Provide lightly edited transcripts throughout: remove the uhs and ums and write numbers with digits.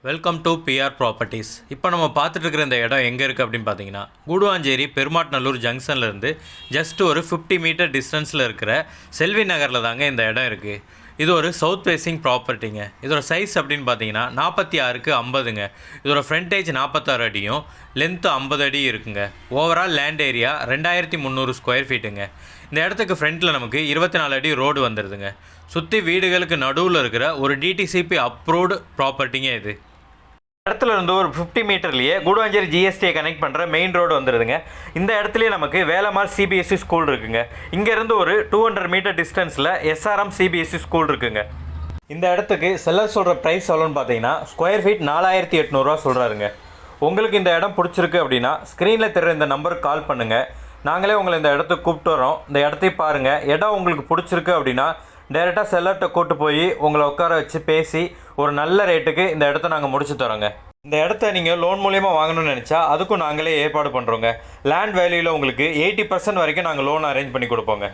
Welcome to PR properties. இப்போ நம்ம பார்த்துட்டு இருக்கிற இந்த இடம் எங்கே இருக்குது அப்படின்னு பார்த்தீங்கன்னா, கூடுவாஞ்சேரி பெருமாட்நல்லூர் ஜங்ஷன்லேருந்து ஜஸ்ட் ஒரு 50 மீட்டர் டிஸ்டன்ஸில் இருக்கிற செல்வி நகரில் தாங்க இந்த இடம் இருக்குது. இது ஒரு சவுத் ஃபேஸிங் ப்ராப்பர்ட்டிங்க. இதோட சைஸ் அப்படின்னு பார்த்தீங்கன்னா 46க்கு 50ங்க. இதோட ஃப்ரண்டேஜ் 46 அடியும் லென்த்து 50 அடி இருக்குங்க. ஓவரால் லேண்ட் ஏரியா 2300 ஸ்கொயர் ஃபீட்டுங்க. இந்த இடத்துக்கு ஃப்ரண்ட்டில் நமக்கு 24 அடி ரோடு வந்துடுதுங்க. சுற்றி வீடுகளுக்கு நடுவில் இருக்கிற ஒரு டிடிசிபி அப்ரூவ்டு ப்ராப்பர்ட்டிங்க இது. இடத்துல இருந்து ஒரு 50 மீட்டர்லேயே கூடுவாஞ்சேரி ஜிஎஸ்டியை கனெக்ட் பண்ணுற மெயின் ரோடு வந்துடுதுங்க. இந்த இடத்துலையே நமக்கு வேலம்மாள் சிபிஎஸ்சி ஸ்கூல் இருக்குங்க. இங்கேருந்து ஒரு 200 மீட்டர் டிஸ்டன்ஸில் எஸ்ஆர்எம் சிபிஎஸ்சி ஸ்கூல் இருக்குங்க. இந்த இடத்துக்கு செல்லர் சொல்கிற ப்ரைஸ் எவ்வளோன்னு பார்த்தீங்கன்னா ஸ்கொயர் ஃபீட் 4800 சொல்கிறாருங்க. உங்களுக்கு இந்த இடம் பிடிச்சிருக்கு அப்படின்னா ஸ்க்ரீனில் தெரிகிற இந்த நம்பருக்கு கால் பண்ணுங்கள். நாங்களே உங்களை இந்த இடத்துக்கு கூப்பிட்டு வரோம். இந்த இடத்தையும் பாருங்கள். இடம் உங்களுக்கு பிடிச்சிருக்கு அப்படின்னா டைரெக்டாக செல்லர்கிட்ட கூட்டு போய் உங்களை உட்கார வச்சு பேசி ஒரு நல்ல ரேட்டுக்கு இந்த இடத்த நாங்கள் முடிச்சு தரோங்க. இந்த இடத்த நீங்கள் லோன் மூலிமா வாங்கணும்னு நினச்சா அதுக்கும் நாங்களே ஏற்பாடு பண்ணுறோங்க. லேண்ட் வேல்யூவில் உங்களுக்கு 80% வரைக்கும் நாங்கள் லோன் அரேஞ்ச் பண்ணி கொடுப்போங்க.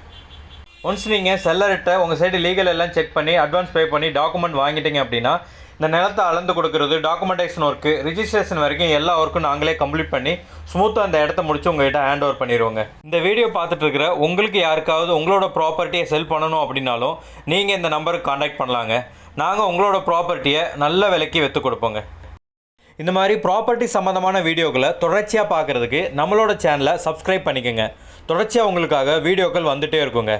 ஒன்ஸ் நீங்கள் செல்லர்கிட்ட உங்கள் சைடு லீகல் எல்லாம் செக் பண்ணி அட்வான்ஸ் பே பண்ணி டாக்குமெண்ட் வாங்கிட்டீங்க அப்படின்னா இந்த நிலத்தை அளந்து கொடுக்குறது, டாக்குமெண்டேஷன் ஒர்க்கு, ரிஜிஸ்ட்ரேஷன் வரைக்கும் எல்லா ஒர்க்கும் நாங்களே கம்ப்ளீட் பண்ணி ஸ்மூத்தாக அந்த இடத்த முடிச்சு உங்கள்கிட்ட ஹேண்ட் ஓவர் பண்ணிடுவோங்க. இந்த வீடியோ பார்த்துட்டு இருக்கிற உங்களுக்கு யாருக்காவது உங்களோட ப்ராப்பர்ட்டியை செல் பண்ணணும் அப்படின்னாலும் நீங்கள் இந்த நம்பருக்கு காண்டாக்ட் பண்ணலாங்க. நாங்கள் உங்களோட ப்ராப்பர்ட்டியை நல்ல விலைக்கு விற்று கொடுப்போங்க. இந்த மாதிரி ப்ராப்பர்ட்டி சம்மந்தமான வீடியோக்களை தொடர்ச்சியாக பார்க்குறதுக்கு நம்மளோட சேனலை சப்ஸ்கிரைப் பண்ணிக்கோங்க. தொடர்ச்சியாக உங்களுக்காக வீடியோக்கள் வந்துகிட்டே இருக்குங்க.